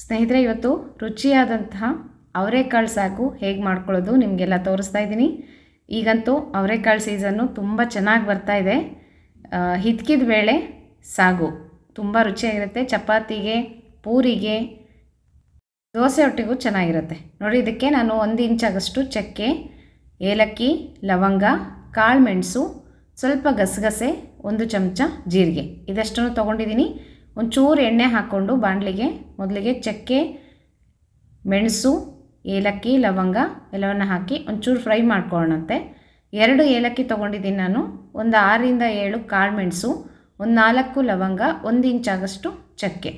ಸ್ನೇಹಿತರೆ, ಇವತ್ತು ರುಚಿಯಾದಂತಹ ಅವರೆಕಾಳು ಸಾಗು ಹೇಗೆ ಮಾಡ್ಕೊಳ್ಳೋದು ನಿಮಗೆಲ್ಲ ತೋರಿಸ್ತಾ ಇದ್ದೀನಿ. ಈಗಂತೂ ಅವರೆಕಾಳು ಸೀಸನ್ನು ತುಂಬ ಚೆನ್ನಾಗಿ ಬರ್ತಾ ಇದೆ. ಹಿತ್ಕಿದ ಬೇಳೆ ಸಾಗು ತುಂಬ ರುಚಿಯಾಗಿರುತ್ತೆ. ಚಪಾತಿಗೆ, ಪೂರಿಗೆ, ದೋಸೆ ಒಟ್ಟಿಗೂ ಚೆನ್ನಾಗಿರುತ್ತೆ ನೋಡಿ. ಇದಕ್ಕೆ ನಾನು 1 ಇಂಚಾಗಷ್ಟು ಚಕ್ಕೆ, ಏಲಕ್ಕಿ, ಲವಂಗ, ಕಾಳು ಮೆಣಸು, ಸ್ವಲ್ಪ ಗಸಗಸೆ, 1 ಚಮಚ ಜೀರಿಗೆ ಇದಷ್ಟನ್ನು ತೊಗೊಂಡಿದ್ದೀನಿ. ಒಂಚೂರು ಎಣ್ಣೆ ಹಾಕ್ಕೊಂಡು ಬಾಣಲಿಗೆ ಮೊದಲಿಗೆ ಚಕ್ಕೆ, ಮೆಣಸು, ಏಲಕ್ಕಿ, ಲವಂಗ ಎಲ್ಲವನ್ನು ಹಾಕಿ ಒಂಚೂರು ಫ್ರೈ ಮಾಡ್ಕೊಳ್ಳೋಣಂತೆ. 2 ಏಲಕ್ಕಿ ತೊಗೊಂಡಿದ್ದೀನಿ ನಾನು, ಒಂದು 6 ರಿಂದ 7 ಕಾಳು ಮೆಣಸು, ಒಂದು 4 ಲವಂಗ, 1 ಇಂಚಾಗಷ್ಟು ಚಕ್ಕೆ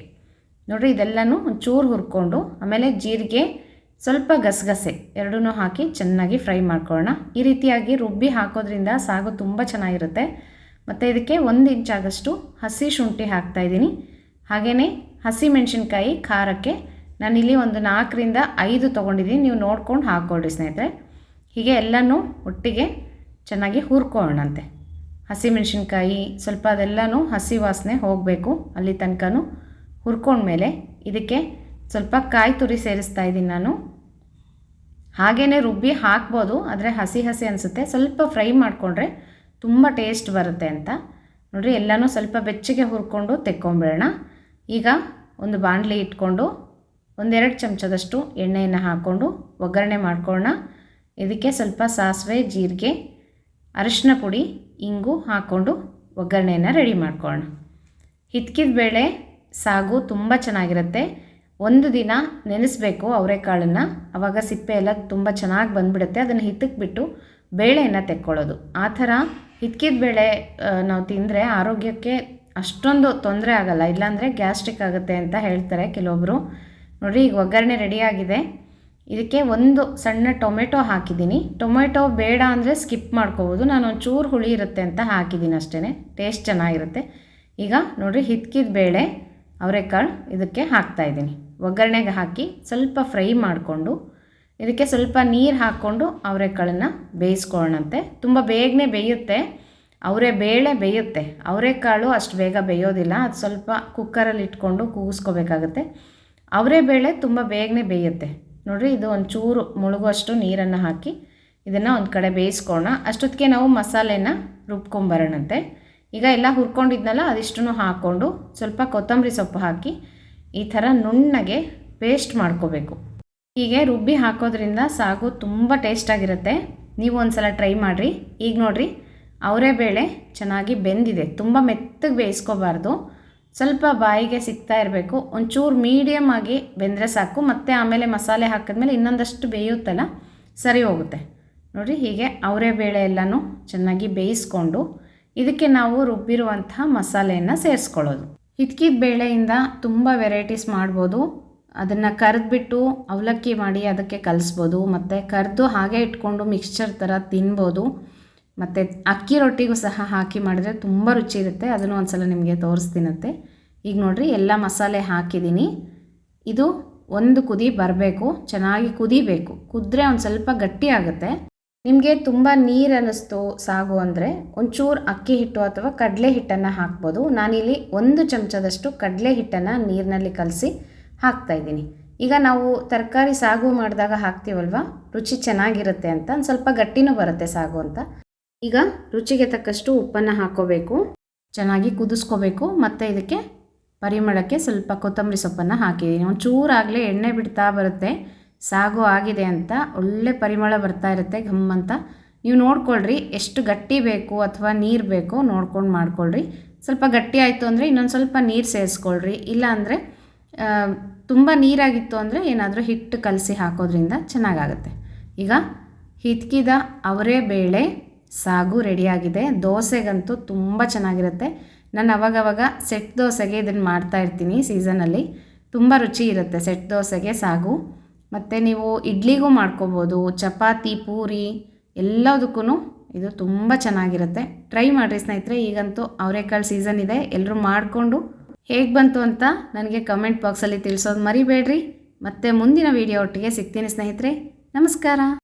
ನೋಡಿರಿ. ಇದೆಲ್ಲನೂ ಒಂಚೂರು ಹುರ್ಕೊಂಡು ಆಮೇಲೆ ಜೀರಿಗೆ, ಸ್ವಲ್ಪ ಗಸಗಸೆ ಎರಡೂ ಹಾಕಿ ಚೆನ್ನಾಗಿ ಫ್ರೈ ಮಾಡ್ಕೊಳ್ಳೋಣ. ಈ ರೀತಿಯಾಗಿ ರುಬ್ಬಿ ಹಾಕೋದ್ರಿಂದ ಸಾಗು ತುಂಬ ಚೆನ್ನಾಗಿರುತ್ತೆ. ಮತ್ತು ಇದಕ್ಕೆ 1 ಇಂಚಾಗಷ್ಟು ಹಸಿ ಶುಂಠಿ ಹಾಕ್ತಾಯಿದ್ದೀನಿ. ಹಾಗೆಯೇ ಹಸಿ ಮೆಣಸಿನ್ಕಾಯಿ ಖಾರಕ್ಕೆ ನಾನಿಲ್ಲಿ ಒಂದು 4 ರಿಂದ 5 ತೊಗೊಂಡಿದ್ದೀನಿ. ನೀವು ನೋಡ್ಕೊಂಡು ಹಾಕ್ಕೊಳ್ಳಿ ಸ್ನೇಹಿತರೆ. ಹೀಗೆ ಎಲ್ಲನೂ ಒಟ್ಟಿಗೆ ಚೆನ್ನಾಗಿ ಹುರ್ಕೊಳ್ಳೋಣಂತೆ. ಹಸಿ ಮೆಣಸಿನ್ಕಾಯಿ ಸ್ವಲ್ಪ ಅದೆಲ್ಲನೂ ಹಸಿ ವಾಸನೆ ಹೋಗಬೇಕು, ಅಲ್ಲಿ ತನಕನೂ ಹುರ್ಕೊಂಡ್ಮೇಲೆ ಇದಕ್ಕೆ ಸ್ವಲ್ಪ ಕಾಯಿ ತುರಿ ಸೇರಿಸ್ತಾ ಇದ್ದೀನಿ ನಾನು. ಹಾಗೆಯೇ ರುಬ್ಬಿ ಹಾಕ್ಬೋದು, ಆದರೆ ಹಸಿ ಹಸಿ ಅನಿಸುತ್ತೆ. ಸ್ವಲ್ಪ ಫ್ರೈ ಮಾಡಿಕೊಂಡ್ರೆ ತುಂಬ ಟೇಸ್ಟ್ ಬರುತ್ತೆ ಅಂತ ನೋಡಿರಿ. ಎಲ್ಲನೂ ಸ್ವಲ್ಪ ಬೆಚ್ಚಗೆ ಹುರ್ಕೊಂಡು ತೆಕ್ಕೊಂಬಿಡೋಣ. ಈಗ ಒಂದು ಬಾಣಲಿ ಇಟ್ಕೊಂಡು 1-2 ಚಮಚದಷ್ಟು ಎಣ್ಣೆಯನ್ನು ಹಾಕ್ಕೊಂಡು ಒಗ್ಗರಣೆ ಮಾಡ್ಕೊಳ್ಳೋಣ. ಇದಕ್ಕೆ ಸ್ವಲ್ಪ ಸಾಸಿವೆ, ಜೀರಿಗೆ, ಅರಿಶಿನ ಪುಡಿ, ಇಂಗು ಹಾಕ್ಕೊಂಡು ಒಗ್ಗರಣೆಯನ್ನು ರೆಡಿ ಮಾಡ್ಕೊಳ್ಳೋಣ. ಹಿತ್ಕಿದ ಬೇಳೆ ಸಾಗು ತುಂಬ ಚೆನ್ನಾಗಿರುತ್ತೆ. 1 ದಿನ ನೆನೆಸಬೇಕು ಅವರೆಕಾಳನ್ನು, ಆವಾಗ ಸಿಪ್ಪೆ ಎಲ್ಲ ತುಂಬ ಚೆನ್ನಾಗಿ ಬಂದುಬಿಡುತ್ತೆ. ಅದನ್ನು ಹಿತ್ತಕ್ಕೆ ಬಿಟ್ಟು ಬೇಳೆಯನ್ನು ತೆಕ್ಕೊಳ್ಳೋದು. ಆ ಥರ ಹಿತ್ಕಿದ ಬೇಳೆ ನಾವು ತಿಂದರೆ ಆರೋಗ್ಯಕ್ಕೆ ಅಷ್ಟೊಂದು ತೊಂದರೆ ಆಗೋಲ್ಲ, ಇಲ್ಲಾಂದರೆ ಗ್ಯಾಸ್ಟ್ರಿಕ್ ಆಗುತ್ತೆ ಅಂತ ಹೇಳ್ತಾರೆ ಕೆಲವೊಬ್ಬರು. ನೋಡಿ, ಈಗ ಒಗ್ಗರಣೆ ರೆಡಿಯಾಗಿದೆ. ಇದಕ್ಕೆ 1 ಸಣ್ಣ ಟೊಮೆಟೊ ಹಾಕಿದ್ದೀನಿ. ಟೊಮೆಟೊ ಬೇಡ ಅಂದರೆ ಸ್ಕಿಪ್ ಮಾಡ್ಕೋಬೋದು, ನಾನು ಒಂಚೂರು ಹುಳಿ ಇರುತ್ತೆ ಅಂತ ಹಾಕಿದ್ದೀನಿ ಅಷ್ಟೇ, ಟೇಸ್ಟ್ ಚೆನ್ನಾಗಿರುತ್ತೆ. ಈಗ ನೋಡಿರಿ, ಹಿತ್ಕಿದ ಬೇಳೆ ಅವರೆಕಾಳು ಇದಕ್ಕೆ ಹಾಕ್ತಾಯಿದ್ದೀನಿ. ಒಗ್ಗರಣೆಗೆ ಹಾಕಿ ಸ್ವಲ್ಪ ಫ್ರೈ ಮಾಡಿಕೊಂಡು ಇದಕ್ಕೆ ಸ್ವಲ್ಪ ನೀರು ಹಾಕ್ಕೊಂಡು ಅವರೆಕಾಳನ್ನು ಬೇಯಿಸ್ಕೊಳ್ಳೋಣಂತೆ. ತುಂಬ ಬೇಗನೆ ಬೇಯುತ್ತೆ, ಬೇಳೆ ಬೇಯುತ್ತೆ. ಅವರೆಕಾಳು ಅಷ್ಟು ಬೇಗ ಬೇಯೋದಿಲ್ಲ, ಅದು ಸ್ವಲ್ಪ ಕುಕ್ಕರಲ್ಲಿ ಇಟ್ಕೊಂಡು ಕೂಗಿಸ್ಕೋಬೇಕಾಗತ್ತೆ. ಬೇಳೆ ತುಂಬ ಬೇಗನೆ ಬೇಯುತ್ತೆ ನೋಡಿರಿ. ಇದು ಒಂಚೂರು ಮುಳುಗುವಷ್ಟು ನೀರನ್ನು ಹಾಕಿ ಇದನ್ನು ಒಂದು ಕಡೆ ಬೇಯಿಸ್ಕೊಳ್ಳೋಣ. ಅಷ್ಟೊತ್ತಿಗೆ ನಾವು ಮಸಾಲೆನ ರುಬ್ಕೊಂಬರೋಣಂತೆ. ಈಗ ಎಲ್ಲ ಹುರ್ಕೊಂಡಿದ್ನಲ್ಲ ಅದಿಷ್ಟನ್ನು ಹಾಕ್ಕೊಂಡು ಸ್ವಲ್ಪ ಕೊತ್ತಂಬರಿ ಸೊಪ್ಪು ಹಾಕಿ ಈ ಥರ ನುಣ್ಣಗೆ ಪೇಸ್ಟ್ ಮಾಡ್ಕೋಬೇಕು. ಹೀಗೆ ರುಬ್ಬಿ ಹಾಕೋದ್ರಿಂದ ಸಾಗು ತುಂಬ ಟೇಸ್ಟಾಗಿರುತ್ತೆ. ನೀವು ಒಂದು ಸಲ ಟ್ರೈ ಮಾಡಿರಿ. ಈಗ ನೋಡಿರಿ, ಬೇಳೆ ಚೆನ್ನಾಗಿ ಬೆಂದಿದೆ. ತುಂಬ ಮೆತ್ತಗೆ ಬೇಯಿಸ್ಕೋಬಾರ್ದು, ಸ್ವಲ್ಪ ಬಾಯಿಗೆ ಸಿಗ್ತಾ ಇರಬೇಕು. ಒಂಚೂರು ಮೀಡಿಯಮ್ ಆಗಿ ಬೆಂದರೆ ಸಾಕು. ಮತ್ತು ಆಮೇಲೆ ಮಸಾಲೆ ಹಾಕಿದ್ಮೇಲೆ ಇನ್ನೊಂದಷ್ಟು ಬೇಯುತ್ತಲ್ಲ, ಸರಿ ಹೋಗುತ್ತೆ ನೋಡಿರಿ. ಹೀಗೆ ಬೇಳೆ ಎಲ್ಲನೂ ಚೆನ್ನಾಗಿ ಬೇಯಿಸ್ಕೊಂಡು ಇದಕ್ಕೆ ನಾವು ರುಬ್ಬಿರುವಂತಹ ಮಸಾಲೆಯನ್ನು ಸೇರಿಸ್ಕೊಳ್ಳೋದು. ಹಿತ್ಕಿದ ಬೇಳೆಯಿಂದ ತುಂಬ ವೆರೈಟೀಸ್ ಮಾಡ್ಬೋದು. ಅದನ್ನು ಕರೆದ್ಬಿಟ್ಟು ಅವಲಕ್ಕಿ ಮಾಡಿ ಅದಕ್ಕೆ ಕಲಿಸ್ಬೋದು, ಮತ್ತು ಕರೆದು ಹಾಗೆ ಇಟ್ಕೊಂಡು ಮಿಕ್ಸ್ಚರ್ ಥರ ತಿನ್ಬೋದು. ಮತ್ತು ಅಕ್ಕಿ ರೊಟ್ಟಿಗೂ ಸಹ ಹಾಕಿ ಮಾಡಿದ್ರೆ ತುಂಬ ರುಚಿ ಇರುತ್ತೆ. ಅದನ್ನು ಒಂದು ಸಲ ನಿಮಗೆ ತೋರಿಸ್ತೀನಂತೆ. ಈಗ ನೋಡಿರಿ, ಎಲ್ಲ ಮಸಾಲೆ ಹಾಕಿದ್ದೀನಿ. ಇದು 1 ಕುದಿ ಬರಬೇಕು, ಚೆನ್ನಾಗಿ ಕುದಿಬೇಕು. ಕುದ್ರೆ ಒಂದು ಸ್ವಲ್ಪ ಗಟ್ಟಿ ಆಗುತ್ತೆ. ನಿಮಗೆ ತುಂಬ ನೀರು ಅನ್ನಿಸ್ತು ಸಾಗು ಅಂದರೆ ಒಂಚೂರು ಅಕ್ಕಿ ಹಿಟ್ಟು ಅಥವಾ ಕಡಲೆ ಹಿಟ್ಟನ್ನು ಹಾಕ್ಬೋದು. ನಾನಿಲ್ಲಿ 1 ಚಮಚದಷ್ಟು ಕಡಲೆ ಹಿಟ್ಟನ್ನು ನೀರಿನಲ್ಲಿ ಕಲಸಿ ಹಾಕ್ತಾಯಿದ್ದೀನಿ. ಈಗ ನಾವು ತರಕಾರಿ ಸಾಗು ಮಾಡಿದಾಗ ಹಾಕ್ತೀವಲ್ವ, ರುಚಿ ಚೆನ್ನಾಗಿರುತ್ತೆ ಅಂತ, ಒಂದು ಸ್ವಲ್ಪ ಗಟ್ಟಿನೂ ಬರುತ್ತೆ ಸಾಗು ಅಂತ. ಈಗ ರುಚಿಗೆ ತಕ್ಕಷ್ಟು ಉಪ್ಪನ್ನು ಹಾಕ್ಕೋಬೇಕು, ಚೆನ್ನಾಗಿ ಕುದಿಸ್ಕೋಬೇಕು. ಮತ್ತು ಇದಕ್ಕೆ ಪರಿಮಳಕ್ಕೆ ಸ್ವಲ್ಪ ಕೊತ್ತಂಬರಿ ಸೊಪ್ಪನ್ನು ಹಾಕಿದ್ದೀನಿ. ಒಂಚೂರಾಗಲೇ ಎಣ್ಣೆ ಬಿಡ್ತಾ ಬರುತ್ತೆ. ಸಾಗು ಆಗಿದೆ ಅಂತ ಒಳ್ಳೆ ಪರಿಮಳ ಬರ್ತಾ ಇರುತ್ತೆ, ಘಮ್ ಅಂತ. ನೀವು ನೋಡ್ಕೊಳ್ರಿ ಎಷ್ಟು ಗಟ್ಟಿ ಬೇಕು ಅಥವಾ ನೀರು ಬೇಕೋ ನೋಡ್ಕೊಂಡು ಮಾಡ್ಕೊಳ್ರಿ. ಸ್ವಲ್ಪ ಗಟ್ಟಿ ಆಯಿತು ಅಂದರೆ ಇನ್ನೊಂದು ಸ್ವಲ್ಪ ನೀರು ಸೇರಿಸ್ಕೊಳ್ರಿ. ಇಲ್ಲ ಅಂದರೆ ತುಂಬ ನೀರಾಗಿತ್ತು ಅಂದರೆ ಏನಾದರೂ ಹಿಟ್ಟು ಕಲಸಿ ಹಾಕೋದ್ರಿಂದ ಚೆನ್ನಾಗಾಗುತ್ತೆ. ಈಗ ಹಿತ್ಕಿದ ಬೇಳೆ ಸಾಗು ರೆಡಿಯಾಗಿದೆ. ದೋಸೆಗಂತೂ ತುಂಬ ಚೆನ್ನಾಗಿರುತ್ತೆ. ನಾನು ಅವಾಗವಾಗ ಸೆಟ್ ದೋಸೆಗೆ ಇದನ್ನು ಮಾಡ್ತಾಯಿರ್ತೀನಿ ಸೀಸನಲ್ಲಿ. ತುಂಬ ರುಚಿ ಇರುತ್ತೆ ಸೆಟ್ ದೋಸೆಗೆ ಸಾಗು. ಮತ್ತು ನೀವು ಇಡ್ಲಿಗೂ ಮಾಡ್ಕೋಬೋದು, ಚಪಾತಿ, ಪೂರಿ ಎಲ್ಲದಕ್ಕೂ ಇದು ತುಂಬ ಚೆನ್ನಾಗಿರುತ್ತೆ. ಟ್ರೈ ಮಾಡಿರಿ ಸ್ನೇಹಿತರೆ. ಈಗಂತೂ ಅವರೆಕಾಳು ಸೀಸನ್ ಇದೆ. ಎಲ್ಲರೂ ಮಾಡಿಕೊಂಡು ಹೇಗೆ ಬಂತು ಅಂತ ನನಗೆ ಕಮೆಂಟ್ ಬಾಕ್ಸಲ್ಲಿ ತಿಳಿಸೋದು ಮರಿಬೇಡ್ರಿ. ಮತ್ತು ಮುಂದಿನ ವೀಡಿಯೋ ಒಟ್ಟಿಗೆ ಸಿಗ್ತೀನಿ ಸ್ನೇಹಿತರೆ. ನಮಸ್ಕಾರ.